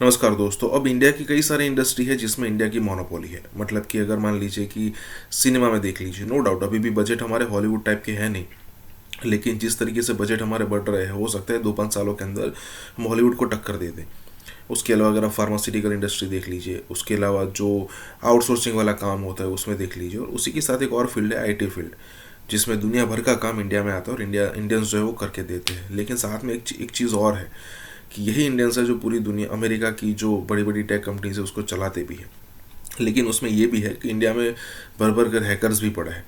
नमस्कार दोस्तों। अब इंडिया की कई सारी इंडस्ट्री है जिसमें इंडिया की मोनोपोली है। मतलब कि अगर मान लीजिए कि सिनेमा में देख लीजिए, नो डाउट अभी भी बजट हमारे हॉलीवुड टाइप के हैं नहीं, लेकिन जिस तरीके से बजट हमारे बढ़ रहे हैं हो सकता है 2-5 सालों के अंदर हम हॉलीवुड को टक्कर दे दें। उसके अलावा अगर आप फार्मास्यूटिकल इंडस्ट्री देख लीजिए, उसके अलावा जो आउटसोर्सिंग वाला काम होता है उसमें देख लीजिए, और उसी के साथ एक और फील्ड है आईटी फील्ड, जिसमें दुनिया भर का काम इंडिया में आता है और इंडियंस जो है वो करके देते हैं। लेकिन साथ में एक चीज़ और है कि यही इंडियंस है जो पूरी दुनिया, अमेरिका की जो बड़ी बड़ी टेक कंपनीज है उसको चलाते भी है। लेकिन उसमें ये भी है कि इंडिया में भर भर कर हैकर्स भी पड़े हैं।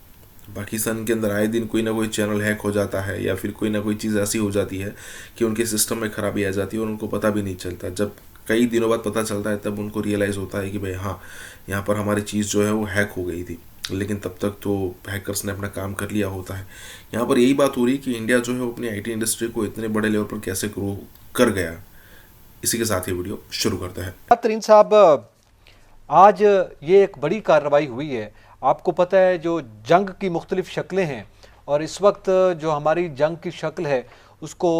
पाकिस्तान के अंदर आए दिन कोई ना कोई चैनल हैक हो जाता है या फिर कोई ना कोई चीज़ ऐसी हो जाती है कि उनके सिस्टम में खराबी आ जाती है और उनको पता भी नहीं चलता। जब कई दिनों बाद पता चलता है तब उनको रियलाइज़ होता है कि भाई हाँ, यहाँ पर हमारी चीज़ जो है वो हैक हो गई थी, लेकिन तब तक तो हैकर्स ने अपना काम कर लिया होता है। यहाँ पर यही बात हो रही है कि इंडिया जो है वो अपनी आईटी इंडस्ट्री को इतने बड़े लेवल पर कैसे ग्रो कर गया। इसी के साथ ये वीडियो शुरू करते हैं। तरीन साहब, आज ये एक बड़ी कार्रवाई हुई है। आपको पता है जो जंग की मुख्तलिफ शक्लें हैं, और इस वक्त जो हमारी जंग की शक्ल है उसको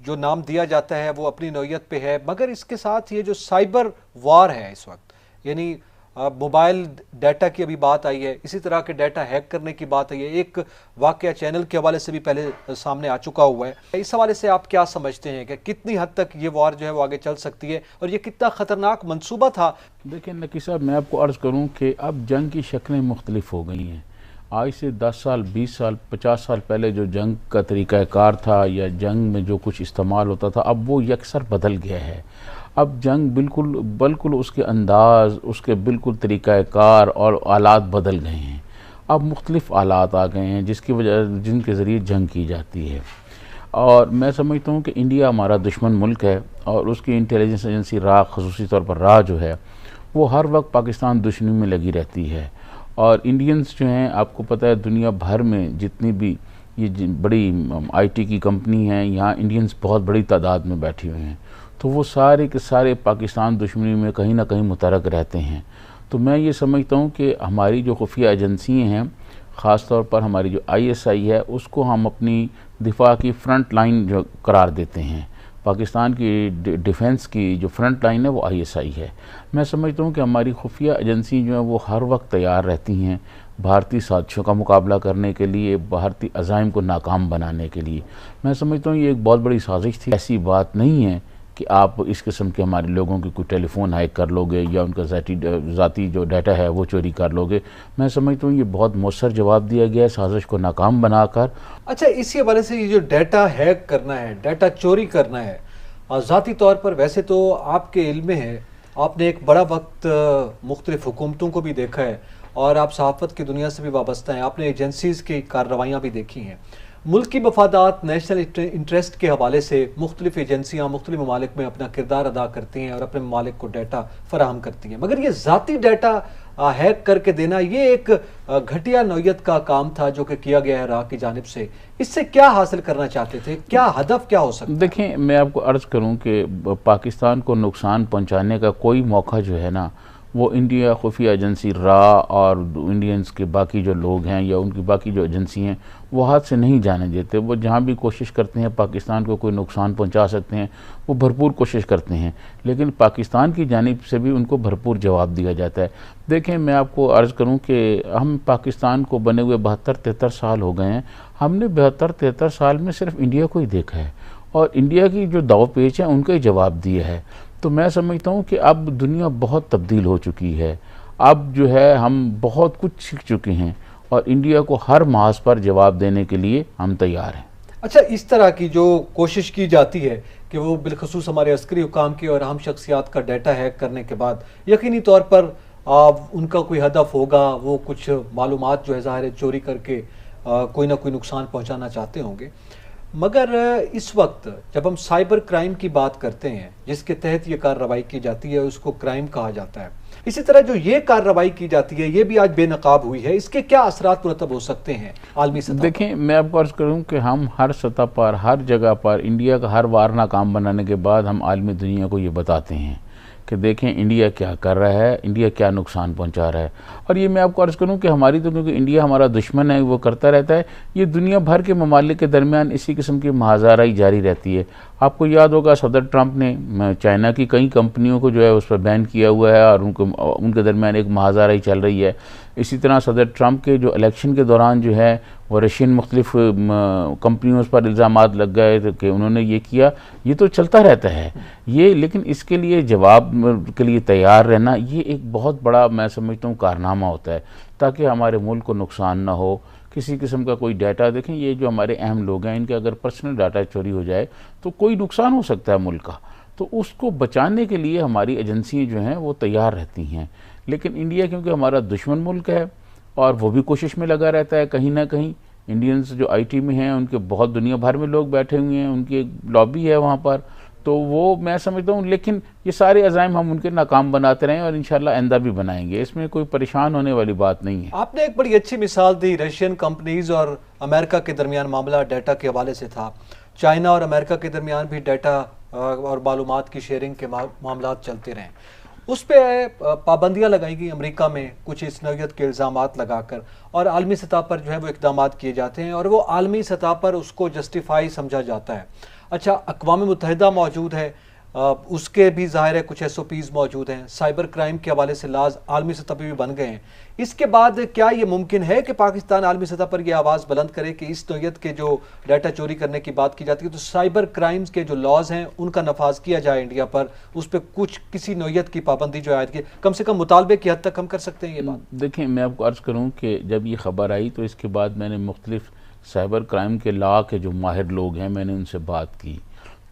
जो नाम दिया जाता है वो अपनी नौयत पे है, मगर इसके साथ ये जो साइबर वार है इस वक्त, यानी मोबाइल डाटा की अभी बात आई है, इसी तरह के डाटा हैक करने की बात आई है। एक वाकया चैनल के हवाले से भी पहले सामने आ चुका हुआ है। इस हवाले से आप क्या समझते हैं कि कितनी हद तक ये वार जो है वो आगे चल सकती है, और ये कितना ख़तरनाक मंसूबा था? देखिए नकी साहब, मैं आपको अर्ज़ करूं कि अब जंग की शक्लें मुख्तलिफ हो गई हैं। आज से 10 साल, 20 साल, 50 साल पहले जो जंग का तरीक़ाकार था या जंग में जो कुछ इस्तेमाल होता था, अब वो यकसर बदल गया है। अब जंग बिल्कुल उसके अंदाज़, उसके बिल्कुल तरीक़ाकार और आलात बदल गए हैं। अब मुख्तलिफ़ आलात आ गए हैं जिनके ज़रिए जंग की जाती है। और मैं समझता हूँ कि इंडिया हमारा दुश्मन मुल्क है और उसकी इंटेलिजेंस एजेंसी रा, ख़ुसूसी तौर पर रा जो है वो हर वक्त पाकिस्तान दुश्मनी में लगी रहती है। और इंडियंस जो हैं, आपको पता है दुनिया भर में जितनी भी ये बड़ी आईटी की कंपनी हैं, यहाँ इंडियंस बहुत बड़ी तादाद में बैठे हुए हैं। तो वो सारे के सारे पाकिस्तान दुश्मनी में कहीं ना कहीं मुतरक रहते हैं। तो मैं ये समझता हूँ कि हमारी जो खुफिया एजेंसियाँ हैं, ख़ास तौर पर हमारी जो आईएसआई है, उसको हम अपनी दिफा की फ्रंट लाइन जो करार देते हैं। पाकिस्तान की डिफेंस की जो फ्रंट लाइन है वो आईएसआई है। मैं समझता हूँ कि हमारी खुफिया एजेंसी जो है वो हर वक्त तैयार रहती हैं भारतीय साजिशों का मुकाबला करने के लिए, भारतीय अज़ाइम को नाकाम बनाने के लिए। मैं समझता हूँ ये एक बहुत बड़ी साजिश थी। ऐसी बात नहीं है कि आप इस किस्म के हमारे लोगों के कोई टेलीफोन हैक कर लोगे या उनका ज़ाती जो डाटा है वो चोरी कर लोगे। मैं समझता हूँ ये बहुत मौसर जवाब दिया गया है साजिश को नाकाम बनाकर। अच्छा, इसी हवाले से ये जो डाटा हैक करना है, डाटा चोरी करना है, ज़ाती तौर पर वैसे तो आपके इल्म में है, आपने एक बड़ा वक्त मुख्तलिफ हुकूमतों को भी देखा है और आप सहाफ़त की दुनिया से भी वाबस्ता हैं, आपने एजेंसीज़ की कार्रवाइयाँ भी देखी हैं। मुल्क की मफादात, नेशनल इंटरेस्ट के हवाले से मुख्तलिफ एजेंसियाँ मुख्तलिफ ममालिक में अपना किरदार अदा करती हैं और अपने ममालिक को डाटा फराहम करती हैं, मगर ये ज़ाती डाटा हैक करके देना ये एक घटिया नौयत का काम था जो कि किया गया है रा की जानिब से। इससे क्या हासिल करना चाहते थे, क्या हदफ क्या हो सकता है? देखें, मैं आपको अर्ज़ करूं कि पाकिस्तान को नुकसान पहुंचाने का कोई मौका जो है ना, वो इंडिया खुफिया एजेंसी रा और इंडियंस के बाकी जो लोग हैं या उनकी बाकी जो एजेंसी हैं वो हाथ से नहीं जाने देते। वो जहाँ भी कोशिश करते हैं पाकिस्तान को कोई नुकसान पहुंचा सकते हैं, वो भरपूर कोशिश करते हैं, लेकिन पाकिस्तान की जानिब से भी उनको भरपूर जवाब दिया जाता है। देखें, मैं आपको अर्ज़ करूं कि हम पाकिस्तान को बने हुए 72-73 साल हो गए हैं। हमने 72-73 साल में सिर्फ इंडिया को ही देखा है और इंडिया की जो दाव पेच है उनका ही जवाब दिया है। तो मैं समझता हूँ कि अब दुनिया बहुत तब्दील हो चुकी है। अब जो है हम बहुत कुछ सीख चुके हैं और इंडिया को हर मास पर जवाब देने के लिए हम तैयार हैं। अच्छा, इस तरह की जो कोशिश की जाती है कि वो बिलखसूस हमारे अस्करी हुकाम की और अहम शख्सियात का डाटा हैक करने के बाद यकीनी तौर पर उनका कोई हदफ होगा, वो कुछ मालूमात जो है ज़ाहिर है चोरी करके कोई ना कोई नुकसान पहुंचाना चाहते होंगे। मगर इस वक्त जब हम साइबर क्राइम की बात करते हैं जिसके तहत ये कार्रवाई की जाती है उसको क्राइम कहा जाता है, इसी तरह जो ये कार्रवाई की जाती है ये भी आज बेनकाब हुई है, इसके क्या असरात मुरतब हो सकते हैं आलमी सतह? देखें, मैं आपको अर्ज़ करूँ कि हम हर सतह पर, हर जगह पर इंडिया का हर वार नाकाम बनाने के बाद हम आलमी दुनिया को ये बताते हैं कि देखें इंडिया क्या कर रहा है, इंडिया क्या नुकसान पहुंचा रहा है। और ये मैं आपको अर्ज़ करूं कि हमारी तो, क्योंकि इंडिया हमारा दुश्मन है, वो करता रहता है, ये दुनिया भर के ममालिक के दरमियान इसी किस्म की महाजाराई जारी रहती है। आपको याद होगा सदर ट्रंप ने चाइना की कई कंपनियों को जो है उस पर बैन किया हुआ है और उनके दरमियान एक महाजाराई चल रही है। इसी तरह सदर ट्रंप के जो इलेक्शन के दौरान जो है वो रशियन मुख्तलिफ कंपनियों पर इल्ज़ामात लग गए कि उन्होंने ये किया। ये तो चलता रहता है ये, लेकिन इसके लिए जवाब के लिए तैयार रहना ये एक बहुत बड़ा, मैं समझता हूँ, कारनामा होता है, ताकि हमारे मुल्क को नुकसान ना हो। किसी किस्म का कोई डाटा, देखें ये जो हमारे अहम लोग हैं, इनके अगर पर्सनल डाटा चोरी हो जाए तो कोई नुकसान हो सकता है मुल्क का, तो उसको बचाने के लिए हमारी एजेंसियाँ जो हैं वो तैयार रहती हैं। लेकिन इंडिया क्योंकि हमारा दुश्मन मुल्क है और वो भी कोशिश में लगा रहता है, कहीं ना कहीं इंडियंस जो आईटी में हैं उनके बहुत दुनिया भर में लोग बैठे हुए हैं, उनकी एक लॉबी है वहाँ पर, तो वो मैं समझता हूँ। लेकिन ये सारे अज़ाइम हम उनके नाकाम बनाते रहें और इंशाल्लाह आइंदा भी बनाएंगे, इसमें कोई परेशान होने वाली बात नहीं है। आपने एक बड़ी अच्छी मिसाल दी, रशियन कंपनीज और अमेरिका के दरमियान मामला डाटा के हवाले से था। चाइना और अमेरिका के दरमियान भी डाटा और मालूमात की शेयरिंग के मामला चलते रहे, उस पर पाबंदियां लगाई गई अमेरिका में कुछ इस नौयत के इल्ज़ामात लगाकर, और आलमी सतह पर जो है वो इक़दाम किए जाते हैं और वो आलमी सतह पर उसको जस्टिफाई समझा जाता है। अच्छा, अक़वाम मुत्तहिदा मौजूद है, उसके भी ज़ाहिर है कुछ SOPs मौजूद हैं, साइबर क्राइम के हवाले से लाज आलमी सतह पर भी बन गए हैं। इसके बाद क्या ये मुमकिन है कि पाकिस्तान आलमी सतह पर यह आवाज़ बुलंद करे कि इस नौयत के जो डाटा चोरी करने की बात की जाती है, तो साइबर क्राइम्स के जो लॉज हैं उनका नफाज किया जाए इंडिया पर, उस पर कुछ किसी नौयत की पाबंदी जो आयद की, कम से कम मुतालबे की हद तक हम कर सकते हैं ये बात? देखें, मैं आपको अर्ज़ करूँ कि जब ये ख़बर आई तो इसके बाद मैंने मुख्तलिफ साइबर क्राइम के लॉ के जो माहिर लोग हैं, मैंने उनसे बात की,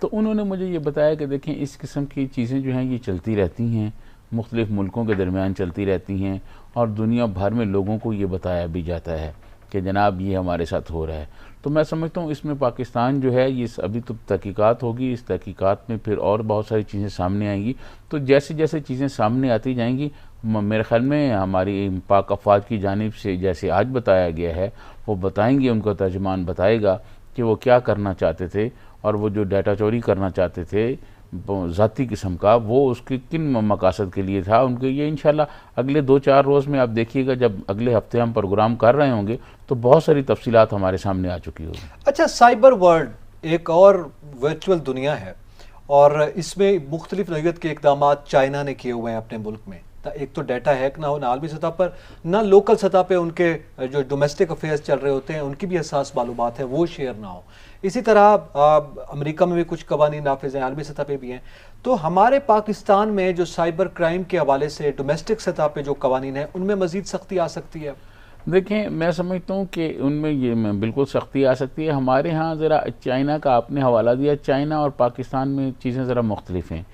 तो उन्होंने मुझे ये बताया कि देखें इस किस्म की चीज़ें जो हैं ये चलती रहती हैं, मुख्तलिफ मुल्कों के दरमियान चलती रहती हैं और दुनिया भर में लोगों को ये बताया भी जाता है कि जनाब ये हमारे साथ हो रहा है। तो मैं समझता हूँ इसमें पाकिस्तान जो है, ये अभी तो तहकीकात होगी, इस तहकीकात में फिर और बहुत सारी चीज़ें सामने आएंगी। तो जैसे जैसे चीज़ें सामने आती जाएंगी, मेरे ख्याल में हमारी पाक अफवाज की जानिब से जैसे आज बताया गया है वो बताएंगे, उनका तर्जुमान बताएगा कि वो क्या करना चाहते थे और वो जो डाटा चोरी करना चाहते थे ज़ाती किस्म का, वो उसके किन मकासद के लिए था उनके। ये इंशाल्लाह अगले 2-4 रोज़ में आप देखिएगा, जब अगले हफ्ते हम प्रोग्राम कर रहे होंगे तो बहुत सारी तफसीलात हमारे सामने आ चुकी होगी। अच्छा, साइबर वर्ल्ड एक और वर्चुअल दुनिया है और इसमें मुख्तलिफ नौयत के इक़दाम चाइना ने किए हुए हैं अपने मुल्क में। एक तो डाटा हैक ना हो ना आलमी सतह पर, ना लोकल सतह पे उनके जो डोमेस्टिक अफेयर्स चल रहे होते हैं उनकी भी हसास मालूमात है वो शेयर ना हो। इसी तरह अमेरिका में भी कुछ कवानीन नाफिज हैं, आलमी सतह पे भी हैं। तो हमारे पाकिस्तान में जो साइबर क्राइम के हवाले से डोमेस्टिक सतह पे जो कवानीन हैं उनमें मज़ीद सख्ती आ सकती है? देखें, मैं समझता हूँ कि उनमें ये बिल्कुल सख्ती आ सकती है। हमारे यहाँ ज़रा चाइना का आपने हवाला दिया, चाइना और पाकिस्तान में चीज़ें ज़रा मुख्तलिफ हैं।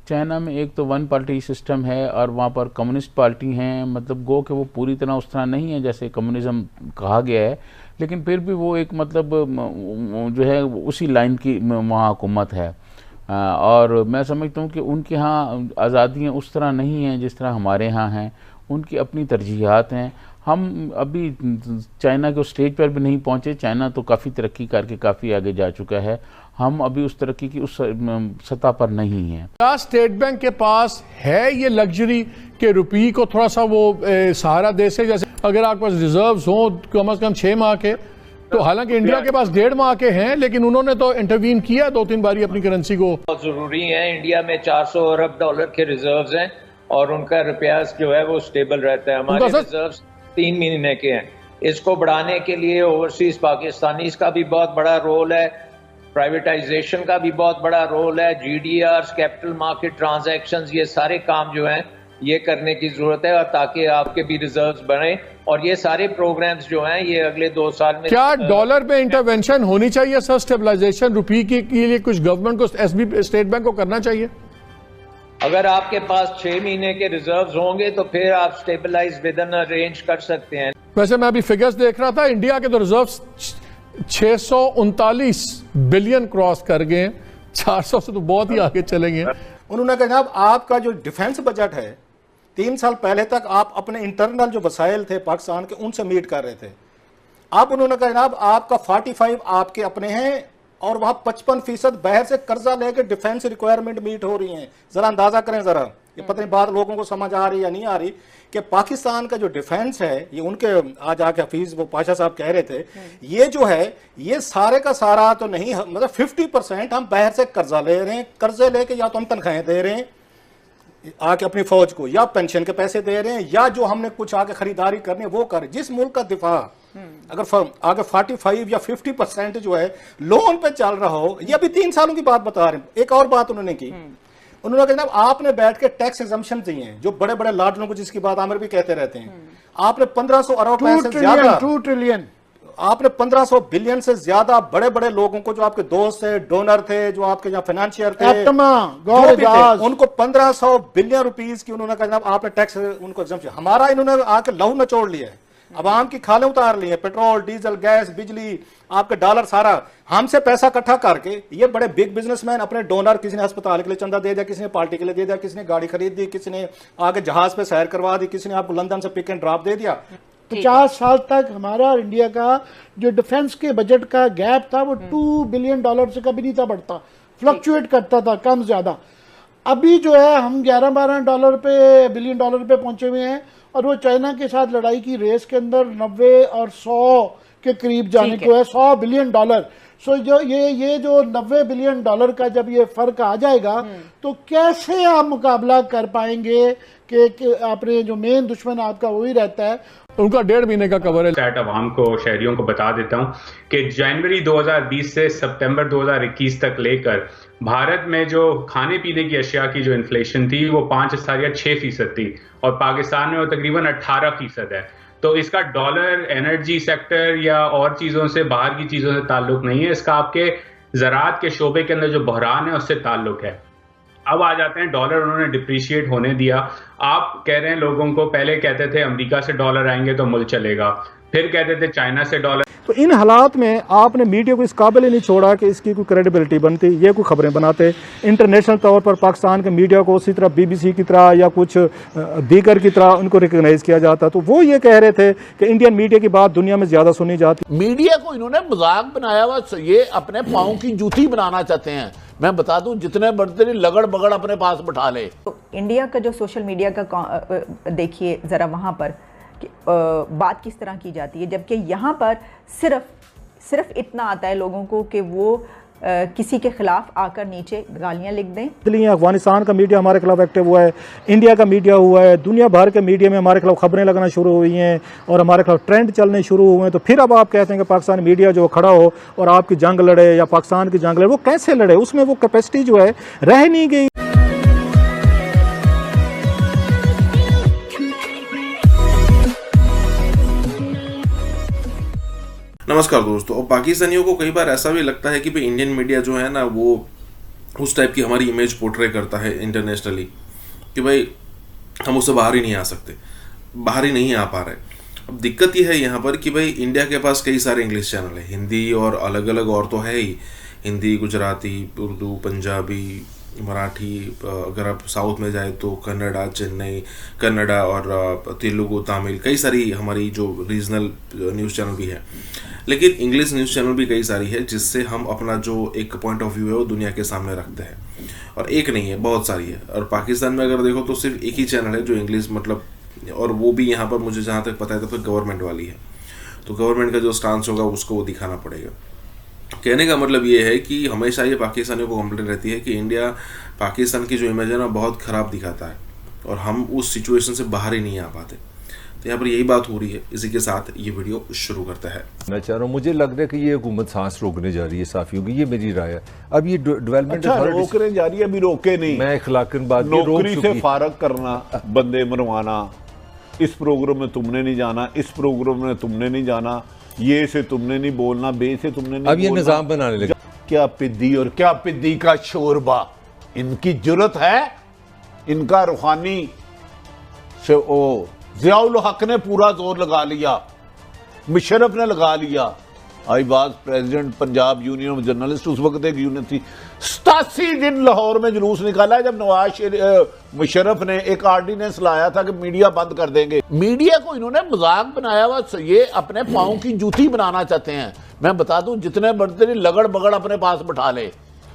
चाइना में एक तो 1 पार्टी सिस्टम है और वहाँ पर कम्युनिस्ट पार्टी हैं, मतलब गो कि वो पूरी तरह उस तरह नहीं है जैसे कम्युनिज़म कहा गया है, लेकिन फिर भी वो एक मतलब जो है उसी लाइन की वहाँ हुकूमत है। और मैं समझता हूँ कि उनके यहाँ आज़ादियाँ उस तरह नहीं हैं जिस तरह हमारे यहाँ हैं, उनकी अपनी तरजीहात हैं। हम अभी चाइना के स्टेज पर भी नहीं पहुँचे, चाइना तो काफ़ी तरक्की करके काफ़ी आगे जा चुका है, हम अभी उस तरक्की की उस सतह पर नहीं हैं। क्या स्टेट बैंक के पास है ये लग्जरी कि रुपये को थोड़ा सा वो सहारा दे से, जैसे अगर आपके पास रिजर्व्स हों कम से कम 6 माह के, तो हालांकि इंडिया के पास 1.5 माह के हैं, लेकिन उन्होंने तो इंटरवीन किया 2-3 बारी अपनी करेंसी को। बहुत ज़रूरी है, इंडिया में 400 अरब डॉलर के रिजर्व्स हैं और उनका रुपया जो है वो स्टेबल रहता है। हमारे रिजर्व्स 3 महीने के हैं। इसको बढ़ाने के लिए ओवरसीज पाकिस्तानीज का भी बहुत बड़ा रोल है, प्राइवेटाइजेशन का भी बहुत बड़ा रोल है, GDRs, कैपिटल मार्केट ट्रांजैक्शंस, ये सारे काम जो हैं ये करने की जरूरत है, और ताकि आपके भी रिजर्व्स बढ़े। और ये सारे प्रोग्राम्स जो हैं ये अगले 2 साल में। क्या डॉलर पे इंटरवेंशन होनी चाहिए सर, स्टेबलाइजेशन रुपये के लिए कुछ गवर्नमेंट को, SB स्टेट बैंक को करना चाहिए? अगर आपके पास 6 महीने के रिजर्व्स होंगे तो फिर आप स्टेबलाइज विद इन अरेंज कर सकते हैं। वैसे मैं अभी फिगर्स देख रहा था, इंडिया के तो रिजर्व्स 639 बिलियन क्रॉस कर गए, 400 से तो बहुत ही आगे चले गए। उन्होंने कहा जनाब आपका जो डिफेंस बजट है 3 साल पहले तक आप अपने इंटरनल जो वसाइल थे पाकिस्तान के उनसे मीट कर रहे थे, अब उन्होंने कहा जनाब आपका 45 आपके अपने हैं और वहां 55% बाहर से कर्जा लेकर डिफेंस रिक्वायरमेंट मीट हो रही हैं। जरा अंदाजा करें जरा ये पता नहीं बात लोगों को समझ आ रही या नहीं आ रही कि पाकिस्तान का जो डिफेंस है, ये उनके आज आके हफीज वो पाशा साहब कह रहे थे, ये जो है ये सारे का सारा तो नहीं, मतलब 50% हम बाहर से कर्जा ले रहे हैं, कर्जे लेके या तो हम तनख्वाहें दे रहे हैं आके अपनी फौज को, या पेंशन के पैसे दे रहे हैं, या जो हमने कुछ आगे खरीदारी करनी है वो कर। जिस मुल्क का दिफा अगर आगे 45 या 50% जो है लोन पे चल रहा हो, ये अभी 3 सालों की बात बता रहे हैं। एक और बात उन्होंने की, उन्होंने कहा आपने बैठ के टैक्स एग्जम्पशन दिए हैं, जो बड़े बड़े लाडलों को, जिसकी बात आमिर भी कहते रहते हैं, आपने 1500 अरब पैसे ज्यादा, 2 ट्रिलियन आपने 1500 बिलियन से ज्यादा बड़े बड़े लोगों को, जो आपके दोस्त थे, डोनर थे, जो आपके यहाँ फाइनेंशियर थे, जो भी थे, उनको 1500 बिलियन रुपीस की उन्होंने कहा आपने टैक्स उनको एग्जम्पशन। हमारा इन्होंने आके लहू नचोड़ लिया है, आवाम की खालें उतार ली है, पेट्रोल, डीजल, गैस, बिजली, आपके डॉलर, सारा हमसे पैसा इकट्ठा करके ये बड़े बिग बिजनेसमैन अपने डोनर, किसी ने अस्पताल के लिए चंदा दे दिया, किसी ने पार्टी के लिए दे दिया, किसी ने गाड़ी खरीद दी, किसी ने आगे जहाज पे सैर करवा दी, किसी ने आपको लंदन से पिक एंड ड्रॉप दे दिया। 50 साल तक हमारा और इंडिया का जो डिफेंस के बजट का गैप था वो $2 बिलियन से कभी नहीं था बढ़ता, फ्लक्चुएट करता था कम ज्यादा। अभी जो है हम 11-12 बिलियन डॉलर पे पहुंचे हुए हैं, और वो चाइना के साथ लड़ाई की रेस के अंदर 90 और 100 के करीब जाने को है, $100 बिलियन। सो जो ये जो $90 बिलियन का जब ये फर्क आ जाएगा तो कैसे आप मुकाबला कर पाएंगे कि आपने जो मेन दुश्मन आपका वही रहता है। उनका 1.5 महीने का कवर है। चैट अवाम को, शहरियों को बता देता हूं कि जनवरी 2020 से सितंबर 2021 तक लेकर भारत में जो खाने पीने की अशिया की जो इन्फ्लेशन थी वो 5.6% थी, और पाकिस्तान में वो तकरीबन 18% है। तो इसका डॉलर, एनर्जी सेक्टर या और चीज़ों से, बाहर की चीज़ों से ताल्लुक नहीं है, इसका आपके ज़राअत के शोबे के अंदर जो बहरान है उससे ताल्लुक है। अब आ जाते हैं डॉलर, उन्होंने डिप्रिशिएट होने दिया। आप कह रहे हैं लोगों को, पहले कहते थे अमेरिका से डॉलर आएंगे तो मुल्क चलेगा, फिर कहते थे चाइना से डॉलर। तो इन हालात में आपने मीडिया को इस काबिल ही नहीं छोड़ा कि इसकी कोई क्रेडिबिलिटी बनती, ये कोई खबरें बनाते। इंटरनेशनल तौर पर पाकिस्तान के मीडिया को उसी तरह BBC की तरह या कुछ दीगर की तरह उनको रिकग्नाइज किया जाता, तो वो ये कह रहे थे कि इंडियन मीडिया की बात दुनिया में ज्यादा सुनी जाती। मीडिया को इन्होंने मजाक बनाया हुआ, ये अपने पाँव की जूती बनाना चाहते हैं। मैं बता दूं, जितने बढ़ते लगड़ बगड़ अपने पास बिठा ले। तो इंडिया का जो सोशल मीडिया का देखिए ज़रा, वहाँ पर बात किस तरह की जाती है, जबकि यहाँ पर सिर्फ इतना आता है लोगों को कि वो किसी के खिलाफ आकर नीचे गालियाँ लिख दें। इसलिए अफगानिस्तान का मीडिया हमारे खिलाफ एक्टिव हुआ है, इंडिया का मीडिया हुआ है, दुनिया भर के मीडिया में हमारे खिलाफ खबरें लगना शुरू हुई हैं और हमारे खिलाफ ट्रेंड चलने शुरू हुए हैं। तो फिर अब आप कहते हैं कि पाकिस्तान मीडिया जो खड़ा हो और आपकी जंग लड़े या पाकिस्तान की जंग लड़े, वो कैसे लड़े? उसमें वो कैपेसिटी जो है रह नहीं गई। नमस्कार दोस्तों। और पाकिस्तानियों को कई बार ऐसा भी लगता है कि भाई इंडियन मीडिया जो है ना, वो उस टाइप की हमारी इमेज पोर्ट्रे करता है इंटरनेशनली कि भाई हम उससे बाहर ही नहीं आ सकते, बाहर ही नहीं आ पा रहे। अब दिक्कत यह है यहाँ पर कि भाई इंडिया के पास कई सारे इंग्लिश चैनल है, हिंदी और अलग अलग और तो है ही, हिंदी, गुजराती, उर्दू, पंजाबी, मराठी, अगर आप साउथ में जाए तो कन्नड़ा, चेन्नई कन्नड़ा और तेलुगु, तमिल, कई सारी हमारी जो रीजनल न्यूज़ चैनल भी है। लेकिन इंग्लिश न्यूज़ चैनल भी कई सारी है जिससे हम अपना जो एक पॉइंट ऑफ व्यू है वो दुनिया के सामने रखते हैं, और एक नहीं है, बहुत सारी है। और पाकिस्तान में अगर देखो तो सिर्फ एक ही चैनल है जो इंग्लिश, मतलब, और वो भी यहाँ पर मुझे जहाँ तक पता है तो फिर गवर्नमेंट वाली है। तो गवर्नमेंट का जो स्टांस होगा उसको वो दिखाना पड़ेगा। कहने का मतलब ये है कि हमेशा ये पाकिस्तानियों को कंप्लेंट रहती है कि इंडिया पाकिस्तान की जो इमेज है ना बहुत ख़राब दिखाता है और हम उस सिचुएशन से बाहर ही नहीं आ पाते। तो यहाँ पर यही बात हो रही है। इसी के साथ ये वीडियो शुरू करता है। मैं चाह रहा हूँ, मुझे लग रहा है कि ये हुकूमत सांस रोकने जा रही है साफियों की, ये मेरी राय है। अब ये डेवलपमेंट रोकने जा रही है, अभी रोके नहीं। मैं इखलाकन बात नौकरी से फारग करना, बंदे मरवाना, इस प्रोग्राम में तुमने नहीं जाना, इस प्रोग्राम में तुमने नहीं जाना, ये से तुमने नहीं बोलना, बे से तुमने नहीं अब ये निजाम बनाने लगे। क्या पिद्दी और क्या पिद्दी का शोरबा, इनकी जुर्रत है। इनका रूहानी ज़ियाउल हक ने पूरा जोर लगा लिया, मुशर्रफ ने लगा लिया। I was president Punjab union of journalist, उस वक्त एक यूनियन थी। 87 दिन लाहौर में जुलूस निकाला है जब नवाज मुशर्रफ ने एक ऑर्डिनेंस लाया था कि मीडिया बंद कर देंगे। मीडिया को इन्होंने मजाक बनाया हुआ, ये अपने पाँव की जूती बनाना चाहते हैं। मैं बता दूं, जितने बढ़ते लगड़ बगड़ अपने पास बिठा ले।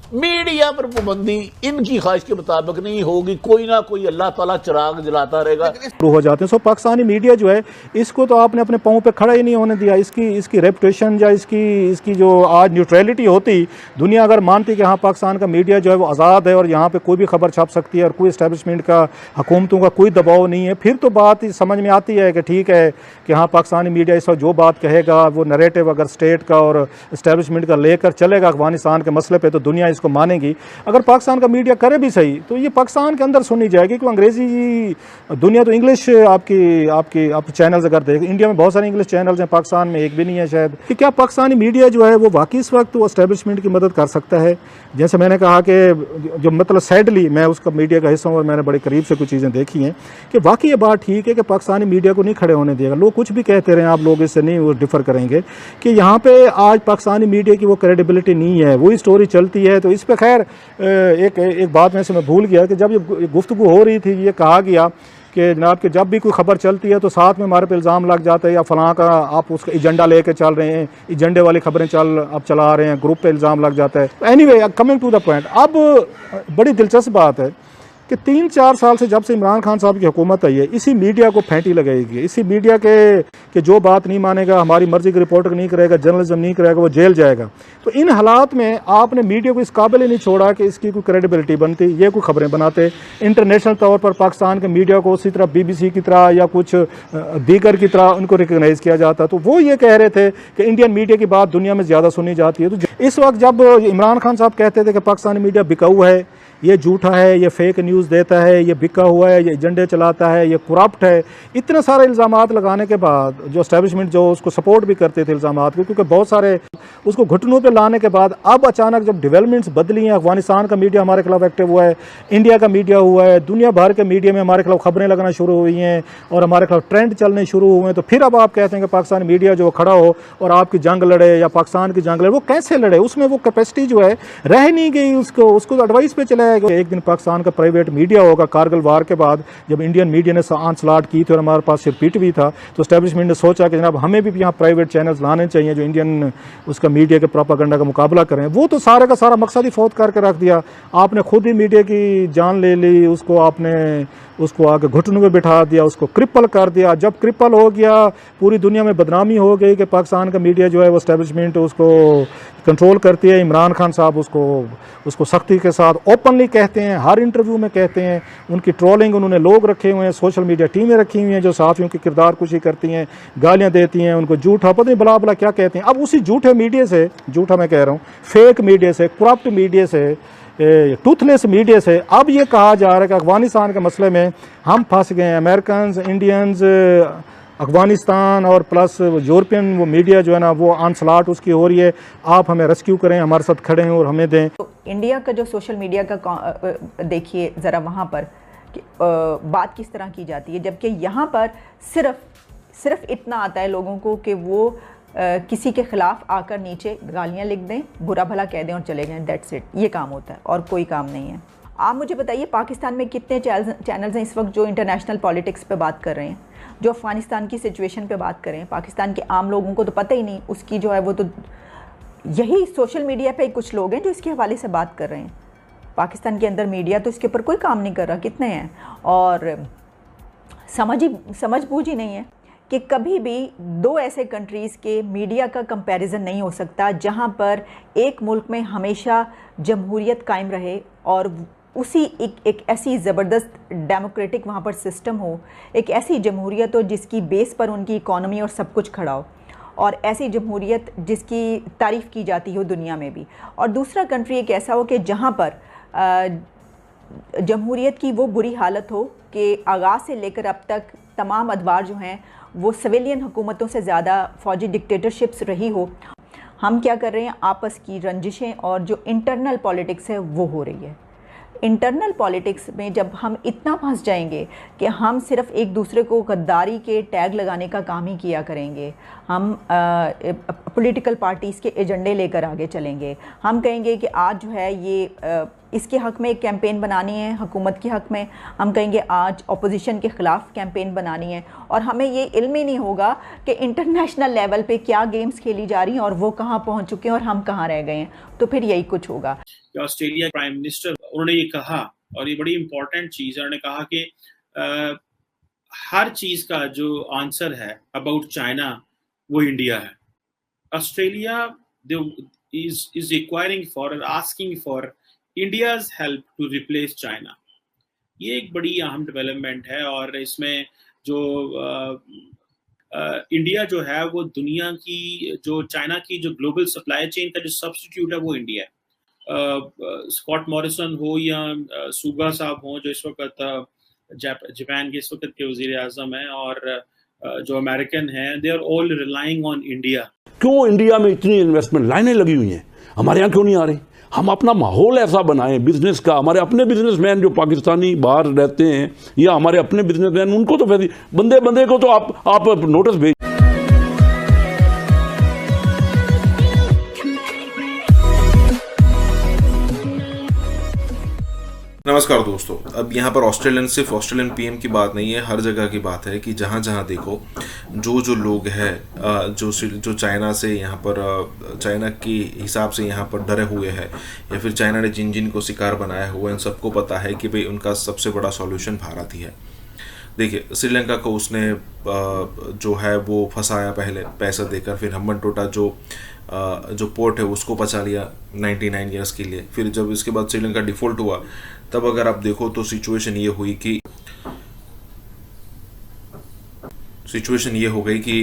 मीडिया पर पाबंदी इनकी ख्वाहिश के मुताबिक नहीं होगी, कोई ना कोई अल्लाह ताला चिराग जलाता रहेगा। शुरू हो जाते हैं। सो पाकिस्तानी मीडिया जो है इसको तो आपने अपने पाँव पे खड़ा ही नहीं होने दिया। इसकी रेपुटेशन या इसकी जो आज न्यूट्रलिटी होती, दुनिया अगर मानती कि हाँ पाकिस्तान का मीडिया जो है वो आज़ाद है और यहाँ पे कोई भी खबर छाप सकती है और कोई इस्टेब्लिशमेंट का, हुकूमतों का कोई दबाव नहीं है, फिर तो बात समझ में आती है कि ठीक है कि हाँ पाकिस्तानी मीडिया इस वक्त जो बात कहेगा वो नरेटिव अगर स्टेट का और इस्टेब्लिशमेंट का लेकर चलेगा अफगानिस्तान के मसले पे तो दुनिया इसको मानेगी। अगर पाकिस्तान का मीडिया करे भी सही तो ये पाकिस्तान के अंदर सुनी जाएगी, क्योंकि अंग्रेजी दुनिया तो इंग्लिश आपकी चैनल्स अगर देखें, इंडिया में बहुत सारे इंग्लिश चैनल्स हैं, पाकिस्तान में एक भी नहीं है शायद। कि क्या पाकिस्तानी मीडिया जो है वो वाकई इस वक्त वो इस्टेब्लिशमेंट की मदद कर सकता है? जैसे मैंने कहा कि जो मतलब सैडली मैं उसका मीडिया का हिस्सा हूँ और मैंने बड़े करीब से कुछ चीज़ें देखी हैं कि वाकई ये बात ठीक है कि पाकिस्तानी मीडिया को नहीं खड़े होने देगा। लोग कुछ भी कहते रहे, आप लोग इससे नहीं वो डिफ़र करेंगे कि यहाँ पे आज पाकिस्तानी मीडिया की वो क्रेडिबिलिटी नहीं है, वही स्टोरी चलती है। तो इस पर खैर एक बात में से मैं भूल गया कि जब ये गुफ्तगू हो रही थी ये कहा गया कि जनाब कि जब भी कोई खबर चलती है तो साथ में हमारे पे इल्ज़ाम लग जाता है या फलां का आप उसका एजेंडा लेके चल रहे हैं, एजेंडे वाली खबरें आप चला रहे हैं, ग्रुप पे इल्ज़ाम लग जाता है। Anyway coming to the point, अब बड़ी दिलचस्प बात है कि 3-4 साल से जब से इमरान खान साहब की हुकूमत आई है इसी मीडिया को फेंटी लगाएगी, इसी मीडिया के जो बात नहीं मानेगा, हमारी मर्जी की रिपोर्ट नहीं करेगा, जर्नलिज्म नहीं करेगा, वो जेल जाएगा। तो इन हालात में आपने मीडिया को इस काबिल ही नहीं छोड़ा कि इसकी कोई क्रेडिबिलिटी बनती, ये कोई खबरें बनाते। इंटरनेशनल तौर पर पाकिस्तान के मीडिया को उसी तरह BBC की तरह या कुछ दीगर की तरह उनको रिकगनाइज़ किया जाता। तो वो ये कह रहे थे कि इंडियन मीडिया की बात दुनिया में ज़्यादा सुनी जाती है। तो इस वक्त जब इमरान खान साहब कहते थे कि पाकिस्तानी मीडिया बिकाऊ है, ये झूठा है, ये फेक न्यूज़ देता है, ये बिका हुआ है, ये एजेंडे चलाता है, ये करप्ट है, इतने सारे इल्ज़ामात लगाने के बाद जो एस्टेब्लिशमेंट जो उसको सपोर्ट भी करते थे इल्ज़ामात को, क्योंकि बहुत सारे उसको घुटनों पे लाने के बाद अब अचानक जब डेवलपमेंट्स बदली हैं, अफगानिस्तान का मीडिया हमारे खिलाफ एक्टिव हुआ है, इंडिया का मीडिया हुआ है, दुनिया भर के मीडिया में हमारे खिलाफ खबरें लगना शुरू हुई हैं और हमारे खिलाफ ट्रेंड चलने शुरू हुए हैं, तो फिर अब आप कहते हैं कि पाकिस्तानी मीडिया जो खड़ा हो और आपकी जंग लड़े या पाकिस्तान की जंग लड़े, वो कैसे लड़े? उसमें वो कैपेसिटी जो है रह नहीं गई, उसको एडवाइस पे चलाया गया। एक दिन पाकिस्तान का प्राइवेट मीडिया होगा, कारगिल वार के बाद जब इंडियन मीडिया ने आंसलाट की थी और हमारे पास रिपीट भी था, तो एस्टेब्लिशमेंट ने सोचा कि जनाब हमें भी यहाँ प्राइवेट चैनल्स लाने चाहिए जो इंडियन उसका मीडिया के प्रोपेगेंडा का मुकाबला करें। वो तो सारे का सारा मकसद ही फौत करके रख दिया। आपने खुद ही मीडिया की जान ले ली, उसको आके घुटनों में बिठा दिया, उसको क्रिपल कर दिया। जब क्रिपल हो गया पूरी दुनिया में बदनामी हो गई कि पाकिस्तान का मीडिया जो है वो एस्टेब्लिशमेंट उसको कंट्रोल करती है। इमरान खान साहब उसको सख्ती के साथ ओपनली कहते हैं, हर इंटरव्यू में कहते हैं। उनकी ट्रोलिंग उन्होंने लोग रखे हुए हैं, सोशल मीडिया टीमें रखी हुई हैं जो सहाफ़ियों की किरदार कुशी करती हैं, गालियाँ देती हैं, उनको झूठा पता नहीं बला क्या कहते हैं। अब उसी झूठे मीडिया से, झूठा मैं कह रहा हूँ, फेक मीडिया से, करप्ट मीडिया से, टूथलेस मीडिया से अब ये कहा जा रहा है कि अफगानिस्तान के मसले में हम फंस गए हैं। अमेरिकन, इंडियंस, अफगानिस्तान और प्लस यूरोपियन वो मीडिया जो है ना वो आंसलाट उसकी हो रही है, आप हमें रेस्क्यू करें, हमारे साथ खड़े हैं और हमें दें। तो इंडिया का जो सोशल मीडिया का देखिए ज़रा वहाँ पर बात किस तरह की जाती है, जबकि यहाँ पर सिर्फ इतना आता है लोगों को कि वो किसी के ख़िलाफ़ आकर नीचे गालियाँ लिख दें, बुरा भला कह दें और चले जाएं, दैट्स इट। ये काम होता है और कोई काम नहीं है। आप मुझे बताइए पाकिस्तान में कितने चैनल्स हैं इस वक्त जो इंटरनेशनल पॉलिटिक्स पे बात कर रहे हैं, जो अफ़गानिस्तान की सिचुएशन पे बात कर रहे हैं। पाकिस्तान के आम लोगों को तो पता ही नहीं उसकी जो है वो, तो यही सोशल मीडिया पे कुछ लोग हैं जो इसके हवाले से बात कर रहे हैं। पाकिस्तान के अंदर मीडिया तो इसके ऊपर कोई काम नहीं कर रहा, कितने हैं, और समझ बूझ ही नहीं है कि कभी भी दो ऐसे कंट्रीज़ के मीडिया का कंपैरिजन नहीं हो सकता जहां पर एक मुल्क में हमेशा जमहूरियत कायम रहे और उसी एक ऐसी ज़बरदस्त डेमोक्रेटिक वहाँ पर सिस्टम हो, एक ऐसी जमहूरियत हो जिसकी बेस पर उनकी इकॉनमी और सब कुछ खड़ा हो, और ऐसी जमहूरियत जिसकी तारीफ़ की जाती हो दुनिया में भी। और दूसरा कंट्री एक ऐसा हो कि जहाँ पर जमहूरियत की वो बुरी हालत हो कि आगाज़ से लेकर अब तक तमाम अदवार जो हैं वो सिविलियन हुकूमतों से ज़्यादा फ़ौजी डिक्टेटरशिप्स रही हो। हम क्या कर रहे हैं, आपस की रंजिशें और जो इंटरनल पॉलिटिक्स है वो हो रही है। इंटरनल पॉलिटिक्स में जब हम इतना फंस जाएंगे कि हम सिर्फ एक दूसरे को गद्दारी के टैग लगाने का काम ही किया करेंगे, हम पॉलिटिकल पार्टीज़ के एजेंडे लेकर आगे चलेंगे, हम कहेंगे कि आज जो है ये इसके हक़ में एक कैंपेन बनानी है, हुकूमत के हक़ में हम कहेंगे आज अपोजिशन के ख़िलाफ़ कैंपेन बनानी है, और हमें ये इल्म ही नहीं होगा कि इंटरनेशनल लेवल पे क्या गेम्स खेली जा रही हैं और वो कहाँ पहुँच चुके हैं और हम कहाँ रह गए हैं। तो फिर यही कुछ होगा। ऑस्ट्रेलिया प्राइम मिनिस्टर उन्होंने ये कहा, और ये बड़ी इंपॉर्टेंट चीज़ है, उन्होंने कहा कि हर चीज़ का जो आंसर है अबाउट चाइना वो इंडिया है। Australia is requiring for or asking for India's help to replace China। ये एक बड़ी अहम डेवलपमेंट है, और इसमें जो इंडिया जो है वो दुनिया की जो चाइना की जो ग्लोबल सप्लाई चेन का जो सब्स्टिट्यूट है वो इंडिया है। स्कॉट मॉरिसन हो या सुगा साहब हो जो इस वक्त जापान के इस वक्त के वजीर आजम हैं, और जो अमेरिकन हैं, they are all relying on India. क्यों इंडिया में इतनी इन्वेस्टमेंट लाइनें लगी हुई हैं, हमारे यहाँ क्यों नहीं आ रही? हम अपना माहौल ऐसा बनाएं बिजनेस का, हमारे अपने बिजनेसमैन जो पाकिस्तानी बाहर रहते हैं या हमारे अपने बिजनेसमैन, उनको तो वैसे बंदे को तो आप नोटिस भेज। नमस्कार दोस्तों, अब यहाँ पर सिर्फ ऑस्ट्रेलियन पीएम की बात नहीं है, हर जगह की बात है कि जहाँ जहाँ देखो जो लोग हैं जो चाइना से यहाँ पर चाइना के हिसाब से यहाँ पर डरे हुए हैं, या फिर चाइना ने जिन को शिकार बनाया हुआ है, उन सबको पता है कि भाई उनका सबसे बड़ा सॉल्यूशन भारत ही है। देखिए, श्रीलंका को उसने जो है वो फंसाया पहले पैसा देकर, फिर हम्बनटोटा जो पोर्ट है उसको बचा लिया 99 ईयर्स के लिए। फिर जब इसके बाद श्रीलंका डिफॉल्ट हुआ, तब अगर आप देखो तो सिचुएशन ये हो गई कि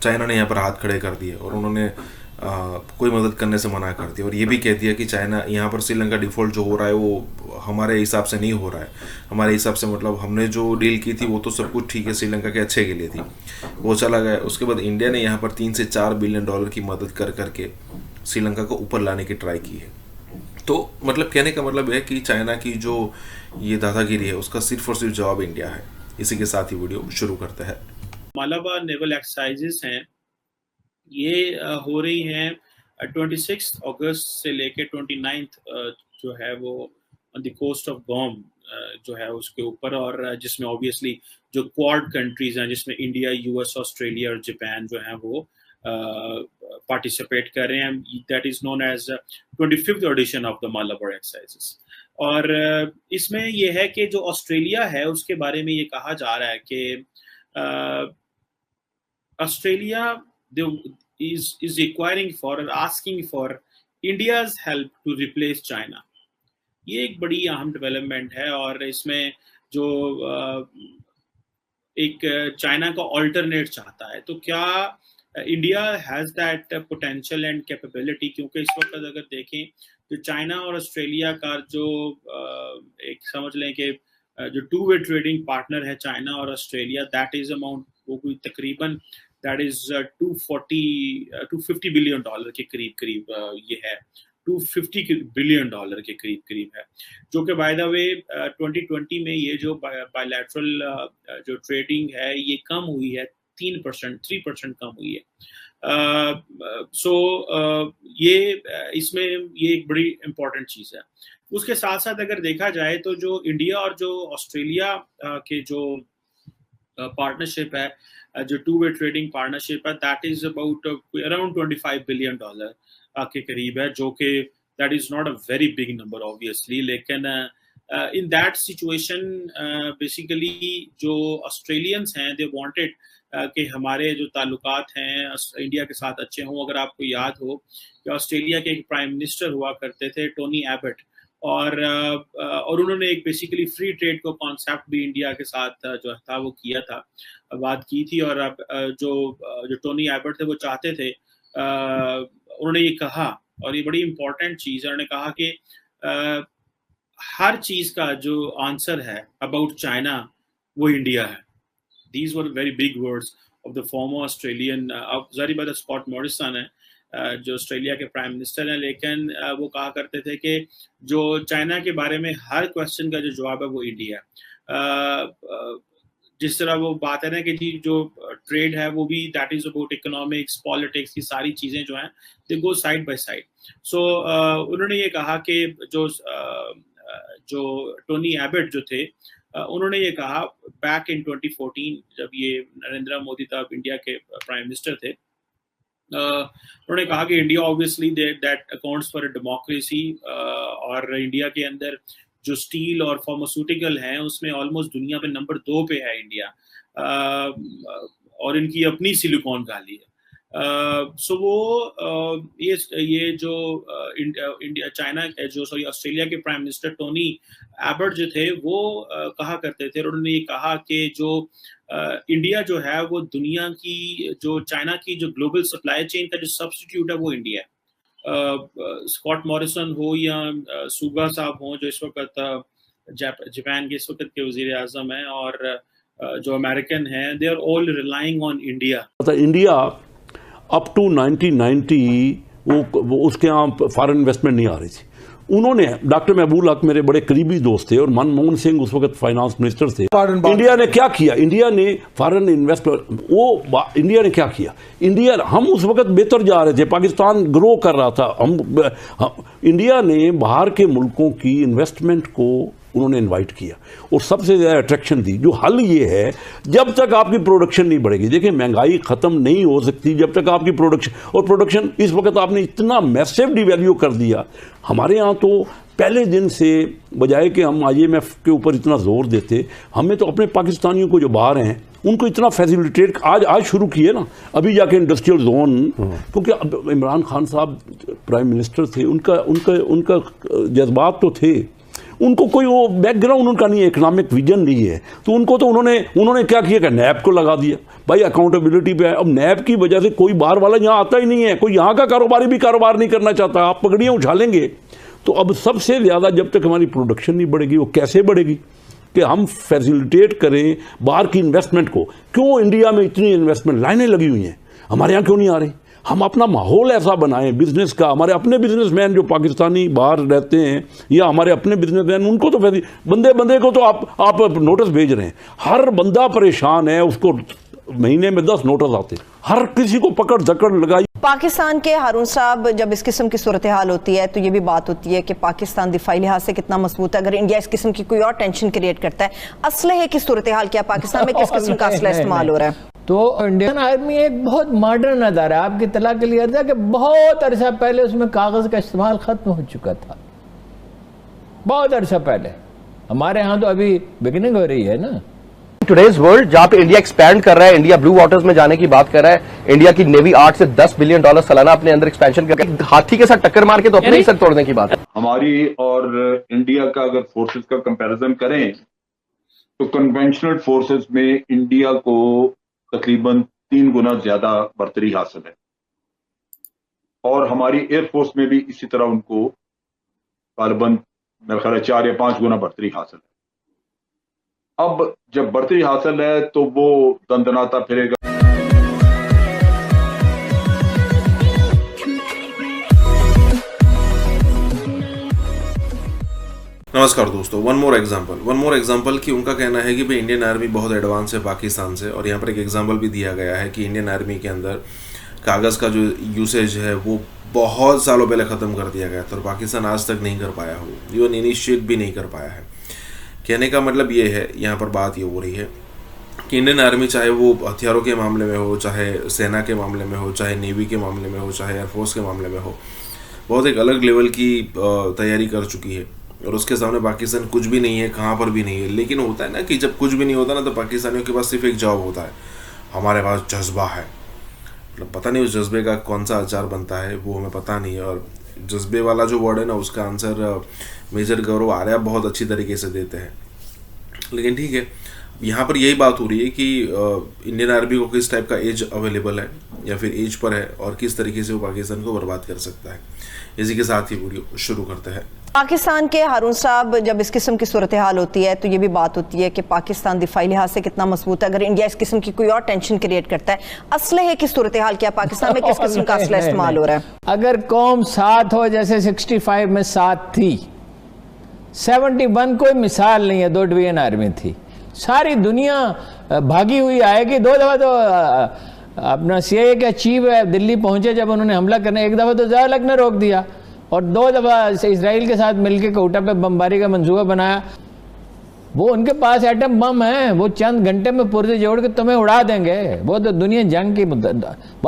चाइना ने यहाँ पर हाथ खड़े कर दिए और उन्होंने कोई मदद करने से मना कर दिया, और ये भी कह दिया कि चाइना यहाँ पर श्रीलंका डिफॉल्ट जो हो रहा है वो हमारे हिसाब से नहीं हो रहा है। हमारे हिसाब से मतलब हमने जो डील की थी वो तो सब कुछ ठीक है, श्रीलंका के अच्छे के लिए थी, वो चला गया। उसके बाद इंडिया ने यहाँ पर 3 से 4 बिलियन डॉलर की मदद करके श्रीलंका को ऊपर लाने की ट्राई की है। तो मतलब कहने का मतलब है कि चाइना की जो ये दादागिरी है उसका सिर्फ और सिर्फ जवाब इंडिया है। इसी के साथ ही वीडियो शुरू करते हैं। मालाबार नेवल एक्सरसाइजेस हैं, ये हो रही हैं 26 अगस्त से लेके 29 जो है वो ऑन द कोस्ट ऑफ गोम जो है उसके ऊपर, और जिसमें ऑब्वियसली जो क्वाड कंट्रीज हैं जिसमें इंडिया, यूएस, ऑस्ट्रेलिया और जापान जो है वो पार्टिसिपेट कर रहे हैं। That is known as 25th edition of the Malabar exercises. और इसमें यह है कि जो ऑस्ट्रेलिया है उसके बारे में ये कहा जा रहा है कि Australia is requiring for or asking for India's help to replace China। ये एक बड़ी अहम डेवलपमेंट है, और इसमें जो एक चाइना का ऑल्टरनेट चाहता है, तो क्या India has that potential and capability? क्योंकि इस वक्त अगर देखें तो चाइना और ऑस्ट्रेलिया का जो एक समझ लें कि जो 2-वे ट्रेडिंग पार्टनर है चाइना और ऑस्ट्रेलिया, दैट इज अमाउंट वो कोई तकरीबन दैट इज 250 बिलियन डॉलर के करीब ये है, 250 बिलियन डॉलर के करीब है, जो कि बाय द वे 2020 में ये जो बायलैटरल जो ट्रेडिंग है ये कम हुई है, 3% कम हुई है। ये इसमें ये एक बड़ी इम्पोर्टेंट चीज़ है। उसके साथ साथ अगर देखा जाए तो जो इंडिया और जो ऑस्ट्रेलिया के जो पार्टनरशिप है, जो 2-वे ट्रेडिंग पार्टनरशिप है, that is about around 25 billion dollar के करीब है, जो कि that is not a very big number obviously, लेकिन इन दैट सिचुएशन बेसिकली जो ऑस्ट्रेलियंस हैं दे वांटेड कि हमारे जो ताल्लुकात हैं इंडिया के साथ अच्छे हों। अगर आपको याद हो कि ऑस्ट्रेलिया के एक प्राइम मिनिस्टर हुआ करते थे टोनी एबट, और उन्होंने एक बेसिकली फ्री ट्रेड को कॉन्सेप्ट भी इंडिया के साथ जो था वो किया था, बात की थी। और अब जो टोनी एबट थे वो चाहते थे, उन्होंने ये कहा, और ये बड़ी इंपॉर्टेंट चीज़ है, उन्होंने कहा कि हर चीज़ का जो आंसर है अबाउट चाइना वो इंडिया है। These were very big words of the former Australian, जारी बात स्कॉट मॉरिसन है, जो ऑस्ट्रेलिया के प्राइम मिनिस्टर हैं, लेकिन वो कहा करते थे कि जो चाइना के बारे में हर क्वेश्चन का जो जवाब है वो इंडिया है। जिस तरह वो बात है ना कि जी जो ट्रेड है वो भी that is about economics, politics, की सारी चीजें जो हैं दे गो साइड बाय साइड। सो उन्होंने ये कहा कि जो टोनी एबट जो थे उन्होंने ये कहा बैक इन 2014 जब ये नरेंद्र मोदी तब इंडिया के प्राइम मिनिस्टर थे, उन्होंने कहा कि India obviously that accounts for a democracy, और इंडिया के अंदर जो स्टील और फार्मास्यूटिकल हैं उसमें ऑलमोस्ट दुनिया पे नंबर 2 पे है इंडिया, और इनकी अपनी सिलिकॉन वैली है। सो वो ये जो इंडिया चाइना जो सॉरी ऑस्ट्रेलिया के प्राइम मिनिस्टर टोनी एबट जो थे वो कहा करते थे, और उन्होंने ये कहा कि जो इंडिया जो है वो दुनिया की जो चाइना की जो ग्लोबल सप्लाई चेन का जो सब्स्टिट्यूट है वो इंडिया है। स्कॉट मॉरिसन हो या सुगा साहब हो जो इस वक्त जापान के इस वक्त के वजीर आजम हैं, और जो अमेरिकन हैं, they are all relying on India. India up to 1990 वो उसके यहाँ फॉरेन इन्वेस्टमेंट नहीं आ रही थी। उन्होंने डॉक्टर महबूब हक मेरे बड़े करीबी दोस्त थे और मनमोहन सिंह उस वक्त फाइनेंस मिनिस्टर थे। इंडिया ने क्या किया? इंडिया ने फॉरेन इन्वेस्टमेंट इंडिया ने क्या किया? हम उस वक्त बेहतर जा रहे थे, पाकिस्तान ग्रो कर रहा था। इंडिया ने बाहर के मुल्कों की इन्वेस्टमेंट को उन्होंने इनवाइट किया और सबसे ज़्यादा अट्रैक्शन दी। जो हल ये है, जब तक आपकी प्रोडक्शन नहीं बढ़ेगी, देखिए महंगाई ख़त्म नहीं हो सकती जब तक आपकी प्रोडक्शन इस वक्त आपने इतना मैसिव डिवैल्यू कर दिया। हमारे यहाँ तो पहले दिन से बजाय कि हम IMF के ऊपर इतना जोर देते, हमें तो अपने पाकिस्तानियों को जो बाहर हैं उनको इतना फैसिलिटेट आज शुरू किए ना, अभी जाके इंडस्ट्रियल जोन, क्योंकि अब इमरान खान साहब प्राइम मिनिस्टर थे, उनका जज्बात तो थे, उनको कोई वो बैकग्राउंड उनका नहीं है, इकोनॉमिक विजन नहीं है, तो उन्होंने क्या किया कि नैब को लगा दिया। भाई अकाउंटेबिलिटी पे है। अब नैब की वजह से कोई बाहर वाला यहाँ आता ही नहीं है, कोई यहाँ का कारोबारी भी कारोबार नहीं करना चाहता। आप पगड़ियाँ उछालेंगे तो अब सबसे ज़्यादा जब तक हमारी प्रोडक्शन नहीं बढ़ेगी, वो कैसे बढ़ेगी? कि हम फैसिलिटेट करें बाहर की इन्वेस्टमेंट को। क्यों इंडिया में इतनी इन्वेस्टमेंट लाइनें लगी हुई हैं, हमारे यहाँ क्यों नहीं आ रही? हम अपना माहौल ऐसा बनाएं बिजनेस का। हमारे अपने बिजनेसमैन जो पाकिस्तानी बाहर रहते हैं या हमारे अपने बिजनेसमैन, उनको तो बंदे को तो आप नोटिस भेज रहे हैं। हर बंदा परेशान है, उसको महीने में 10 नोटिस आते, हर किसी को पकड़ धकड़ लगाई। पाकिस्तान के हारून साहब, जब इस किस्म की सूरत हाल होती है तो ये भी बात होती है कि पाकिस्तान दिफाई लिहाज से कितना मजबूत है। अगर इंडिया इस किस्म की कोई और टेंशन क्रिएट करता है, असलहे की सूरत हाल क्या पाकिस्तान में किस किस्म का असला इस्तेमाल हो रहा है? तो इंडियन आर्मी एक बहुत मॉडर्न अदारा है। आपकी इत्तला के लिए अर्ज़ है कि बहुत अरसा पहले उसमें कागज़ का इस्तेमाल ख़त्म हो चुका था, बहुत अरसा पहले। हमारे यहाँ तो अभी बिगिनिंग हो रही है ना। टुडेज वर्ल्ड जहां पे इंडिया एक्सपैंड कर रहा है, इंडिया ब्लू वाटर्स में जाने की बात कर रहा है, इंडिया की नेवी 8 से 10 बिलियन डॉलर सालाना अपने अंदर एक्सपेंशन कर रही है, हाथी के साथ टक्कर मार के तो अपने ही सर तोड़ने की बात है। हमारी और इंडिया का अगर फोर्सेस का कंपैरिजन करें तो कन्वेंशनल फोर्सेस में इंडिया को तकरीबन 3 गुना ज्यादा बढ़तरी हासिल है, और हमारी एयरफोर्स में भी इसी तरह उनको गालिबन मेरे ख्याल 4 या 5 गुना बढ़तरी हासिल है। अब जब बढ़तरी हासिल है तो वो दंदनाता फिरेगा। नमस्कार दोस्तों, वन मोर एग्जांपल कि उनका कहना है कि भाई इंडियन आर्मी बहुत एडवांस है पाकिस्तान से, और यहाँ पर एक एग्जांपल भी दिया गया है कि इंडियन आर्मी के अंदर कागज़ का जो यूसेज है वो बहुत सालों पहले ख़त्म कर दिया गया था और पाकिस्तान आज तक नहीं कर पाया हो, इवन इनिशिएट भी नहीं कर पाया है। कहने का मतलब ये है, यहाँ पर बात ये हो रही है कि इंडियन आर्मी चाहे वो हथियारों के मामले में हो, चाहे सेना के मामले में हो, चाहे नेवी के मामले में हो, चाहे एयरफोर्स के मामले में हो, बहुत एक अलग लेवल की तैयारी कर चुकी है और उसके सामने पाकिस्तान कुछ भी नहीं है, कहाँ पर भी नहीं है। लेकिन होता है ना कि जब कुछ भी नहीं होता ना तो पाकिस्तानियों के पास सिर्फ एक जवाब होता है, हमारे पास जज्बा है। मतलब पता नहीं उस जज्बे का कौन सा अचार बनता है वो हमें पता नहीं है, और जज्बे वाला जो वर्ड है ना उसका आंसर मेजर गौरव आर्या बहुत अच्छी तरीके से देते हैं। लेकिन ठीक है, यहाँ पर यही बात हो रही है कि इंडियन आर्मी को किस टाइप का एज अवेलेबल है या फिर एज पर है और किस तरीके से वो पाकिस्तान को बर्बाद कर सकता है। इसी के साथ ही वीडियो शुरू करते हैं। पाकिस्तान के हारून साहब, जब इस किस्म की सूरत हाल होती है तो ये भी बात होती है कि पाकिस्तान दिफाई लिहाज से कितना मजबूत है। अगर इंडिया इस किस्म की कोई और टेंशन क्रिएट करता है, असलहे की सूरत हाल क्या पाकिस्तान में किस किस्म का असला इस्तेमाल हो रहा है? अगर कौम साथ हो जैसे 65 में साथ थी, 71 कोई मिसाल नहीं है, 2 डिवीजन आर्मी थी, सारी दुनिया भागी हुई आएगी। 2 दफा तो अपना CIA का चीफ है दिल्ली पहुंचे जब उन्होंने हमला करने, 1 दफा तो ज़िया-उल-हक ने रोक दिया और 2 दफा इसराइल के साथ मिलकर कोटा पे बमबारी का मंसूबा बनाया। वो उनके पास एटम बम है, वो चंद घंटे में पुर्जे जोड़ के तुम्हें उड़ा देंगे। वो तो दुनिया जंग की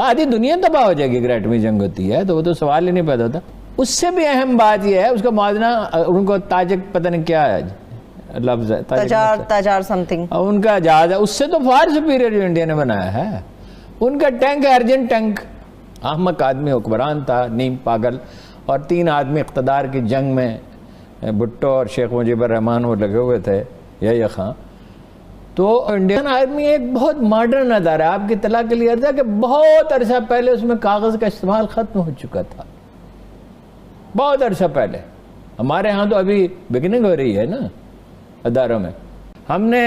आधी दुनिया तबाह हो जाएगी अगर एटमी जंग होती है, तो वो तो सवाल ही नहीं पैदा होता। उससे भी अहम बात यह है, उसका मुआवजा उनको ताजिक पता नहीं क्या है लफ्ज है, ताजार समथिंग उनका जहाज है, उससे तो फार सुपीरियर जो इंडिया ने बनाया है। उनका टैंक है अर्जेंट टैंक। अहमक आदमी हुक्मरान था, नीम पागल, और 3 आदमी इक़्तिदार की जंग में भुट्टो और शेख मुजीबुर रहमान वो लगे हुए थे, यही खां। तो इंडियन आर्मी एक बहुत मॉडर्न अदारा है। आपकी इत्तला के लिए था कि बहुत अरसा पहले उसमें कागज़ का इस्तेमाल ख़त्म हो चुका था, बहुत अरसा पहले। हमारे यहाँ तो अभी बिगिनिंग हो रही है ना अदारों में। हमने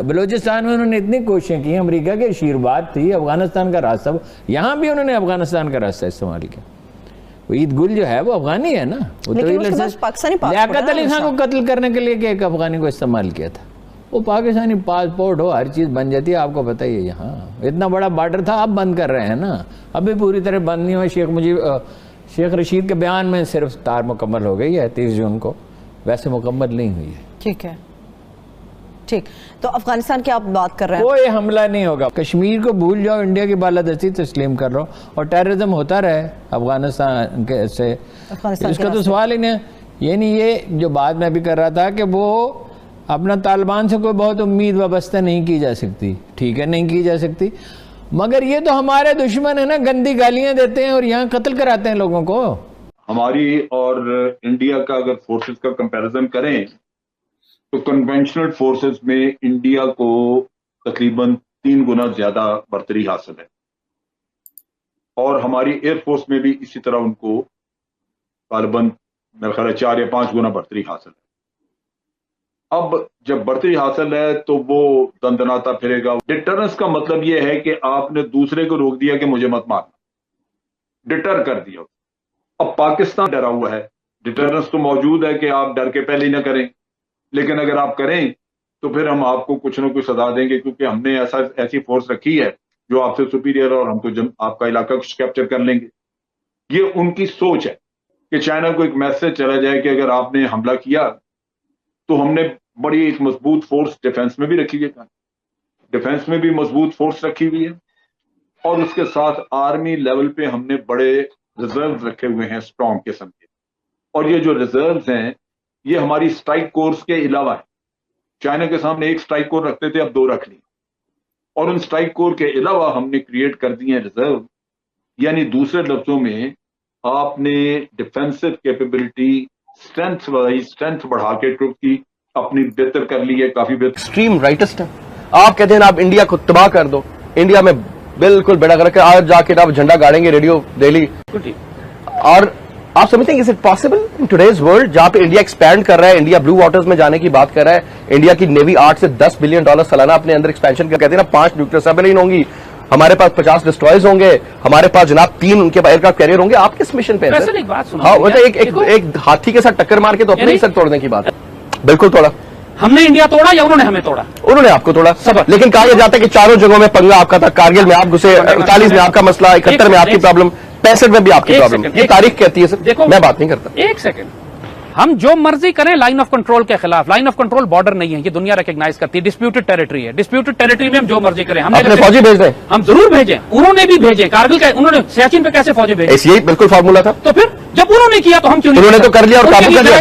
बलूचिस्तान में उन्होंने इतनी कोशिशें की, अमेरिका की आशीर्वाद थी, अफगानिस्तान का रास्ता, यहाँ भी उन्होंने अफगानिस्तान का रास्ता इस्तेमाल किया। ईद गुल जो है वो अफगानी है ना, वो तो लियाकत अली खान को कत्ल करने के लिए कि एक अफगानी को इस्तेमाल किया था। वो पाकिस्तानी पासपोर्ट हो, हर चीज़ बन जाती है, आपको पता ही है। यहाँ इतना बड़ा बॉर्डर था, अब बंद कर रहे हैं ना, अभी पूरी तरह बंद नहीं हुआ। शेख रशीद के बयान में सिर्फ तार मुकम्मल हो गई है 30 जून को, वैसे मुकम्मल नहीं हुई है। ठीक है, ठीक। तो अफगानिस्तान की आप बात कर रहे हैं, कोई हमला नहीं होगा। कश्मीर को भूल जाओ, इंडिया की बालादस्ती तस्लीम कर लो और टेररिज्म होता रहे अफगानिस्तान के से, इसका तो सवाल ही नहीं। ये नहीं, ये जो बात मैं भी कर रहा था कि वो अपना तालिबान से कोई बहुत उम्मीद वाबस्ता नहीं की जा सकती, ठीक है, नहीं की जा सकती, मगर ये तो हमारे दुश्मन है ना, गंदी गालियां देते हैं और यहाँ कत्ल कराते हैं लोगों को। हमारी और इंडिया का अगर फोर्सेस का कंपैरिजन करें तो कन्वेंशनल फोर्सेस में इंडिया को तकरीबन 3 गुना ज्यादा बढ़तरी हासिल है और हमारी एयरफोर्स में भी इसी तरह उनको गालिबन मेरे ख्याल 4 या 5 गुना बढ़तरी हासिल है। अब जब बढ़तरी हासिल है तो वो दंदनाता फिरेगा। डिटरेंस का मतलब ये है कि आपने दूसरे को रोक दिया कि मुझे मत मारना, डिटर कर दिया। अब पाकिस्तान डरा हुआ है, डिटरेंस तो मौजूद है कि आप डर के पहले ही ना करें, लेकिन अगर आप करें तो फिर हम आपको कुछ ना कुछ सजा देंगे, क्योंकि हमने ऐसी फोर्स रखी है जो आपसे सुपीरियर और हम तो आपका इलाका कैप्चर कर लेंगे। ये उनकी सोच है कि चाइना को एक मैसेज चला जाए कि अगर आपने हमला किया तो हमने बड़ी एक मजबूत फोर्स डिफेंस में भी रखी हुई है, डिफेंस में भी मजबूत फोर्स रखी हुई है और उसके साथ आर्मी लेवल पे हमने बड़े रिजर्व रखे हुए हैं स्ट्रॉन्ग किस्म के। और ये जो रिजर्व्स हैं ये हमारी स्ट्राइक कोर्स के अलावा है। चाइना के सामने 1 स्ट्राइक कोर रखते थे, अब 2 रख ली और उन स्ट्राइक कोर के अलावा हमने क्रिएट कर दिए हैं रिजर्व। यानी दूसरे लफ्जों में आपने डिफेंसिव कैपेबिलिटी स्ट्रेंथ बढ़ा के ट्रुप की अपनी बेहतर कर ली है, काफी बेहतर। एक्सट्रीम राइटिस्ट है आप, कहते हैं आप इंडिया को तबाह कर दो, इंडिया में बिल्कुल बेड़ा करके आज जाके आप झंडा गाड़ेंगे रेडियो डेली। और आप समझते हैं is it possible in today's world, जहां पे इंडिया एक्सपैंड कर रहा है, इंडिया ब्लू वाटर्स में जाने की बात कर रहा है, इंडिया की नेवी 8 से 10 बिलियन डॉलर सालाना अपने अंदर एक्सपेंशन कर, कहते हैं ना 5 न्यूक्लियर सबमरीन होंगी, हमारे पास 50 डिस्ट्रॉयर्स होंगे, हमारे पास जनाब 3 उनके एयरक्राफ्ट कैरियर होंगे। आप किस मिशन पे हैं? हाँ, मतलब एक हाथी के साथ टक्कर मार के तो अपने ही सर तोड़ने की बात है। बिल्कुल तोड़ा हमने, इंडिया तोड़ा या उन्होंने हमें तोड़ा? उन्होंने आपको तोड़ा। लेकिन कहा जाता है कि 4 जगहों में पंगा आपका था, कारगिल में आप घुसे, 39 में आपका मसला, 71 में आपकी प्रॉब्लम, 65 में भी आपकी प्रॉब्लम। ये तारीख कहती है सर, देखो मैं बात नहीं करता। एक सेकंड, हम जो मर्जी करें लाइन ऑफ कंट्रोल के खिलाफ, लाइन ऑफ कंट्रोल बॉर्डर नहीं है, ये दुनिया रिकॉग्नाइज करती है, डिस्प्यूटेड टेरिटरी है, डिस्प्यूटेड टेरिटरी में हम जो मर्जी करें। हमने फौजी भेज रहे, हम जरूर भेजें, उन्होंने भी भेजे, कारगिल का उन्होंने सियाचिन पे कैसे फौजी भेजे? यही बिल्कुल फार्मूला था। तो फिर जब उन्होंने किया तो हम क्यों नहीं? उन्होंने तो कर लिया और काबू कर लिया।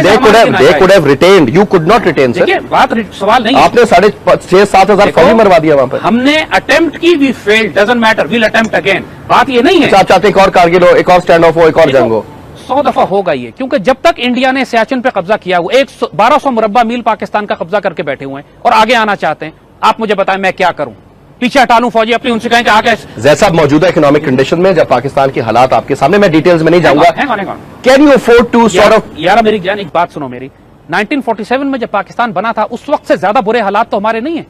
They could have retained, you could not retain sir। बात सवाल नहीं, आपने 6,500-7 हजार फौजी मरवा दिया वहां पर। हमने अटेम्प्ट की, we failed, doesn't matter, we'll attempt again. बात ये नहीं है आप चाहते एक और कारगिल हो, एक और स्टैंड ऑफ हो, एक और जंग हो। 100 दफा होगा ये, क्योंकि जब तक इंडिया ने सियाचिन पे कब्जा किया हुआ, 1200 मुरब्बा मील पाकिस्तान का कब्जा करके बैठे हुए हैं और आगे आना चाहते हैं। आप मुझे बताएं मैं क्या करूं? पीछे हटा लूं फौजी अपनी, उनसे कहें कि आके जैसा मौजूदा इकोनॉमिक कंडीशन में जब पाकिस्तान की हालात आपके सामने, मैं डिटेल्स में नहीं जाऊंगा, can you afford to sort of यार मेरी जान एक बात सुनो मेरी, 1947 में जब पाकिस्तान बना था उस वक्त से ज्यादा बुरे हालात तो हमारे नहीं है।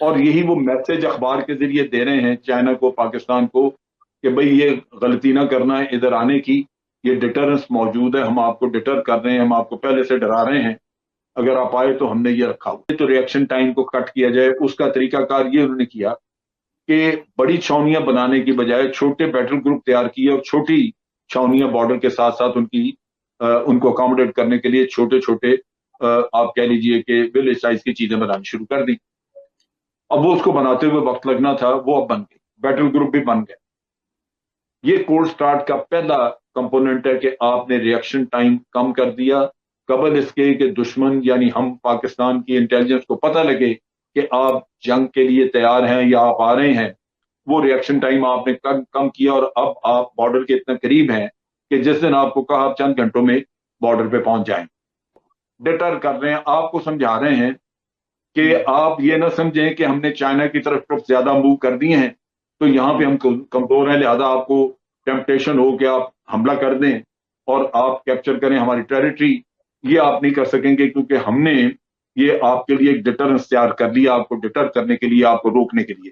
और यही वो मैसेज अखबार के जरिए दे रहे हैं चाइना को, पाकिस्तान को, कि भाई ये गलती ना करना है इधर आने की, ये डिटरेंस मौजूद है, हम आपको डिटर कर रहे हैं, हम आपको पहले से डरा रहे हैं, अगर आप आए तो हमने ये रखा हुआ। तो रिएक्शन टाइम को कट किया जाए, उसका तरीकाकार ये उन्होंने किया कि बड़ी छावनियां बनाने की बजाय छोटे बैटल ग्रुप तैयार किए और छोटी छावनियां बॉर्डर के साथ साथ उनको अकोमोडेट करने के लिए छोटे छोटे आप कह लीजिए कि विलेज साइज की चीजें बनानी शुरू कर दी। अब वो उसको बनाते हुए वक्त लगना था, वो अब बन गए, बैटल ग्रुप भी बन गए। ये कोल्ड स्टार्ट का पहला कंपोनेंट है कि आपने रिएक्शन टाइम कम कर दिया, कबल इसके कि दुश्मन यानी हम पाकिस्तान की इंटेलिजेंस को पता लगे कि आप जंग के लिए तैयार हैं या आप आ रहे हैं, वो रिएक्शन टाइम आपने कम किया और अब आप बॉर्डर के इतने करीब हैं कि जिस दिन आपको कहा आप चंद घंटों में बॉर्डर पे पहुंच जाएं। डिटर कर रहे हैं, आपको समझा रहे हैं कि आप ये ना समझें कि हमने चाइना की तरफ ट्रुप ज्यादा मूव कर दिए हैं तो यहाँ पे हम कमजोर हैं, लिहाजा आपको टेम्पटेशन हो कि आप हमला कर दें और आप कैप्चर करें हमारी टेरिटरी। ये आप नहीं कर सकेंगे क्योंकि हमने ये आपके लिए एक डिटरेंस तैयार कर लिया, आपको डिटर करने के लिए, आपको रोकने के लिए।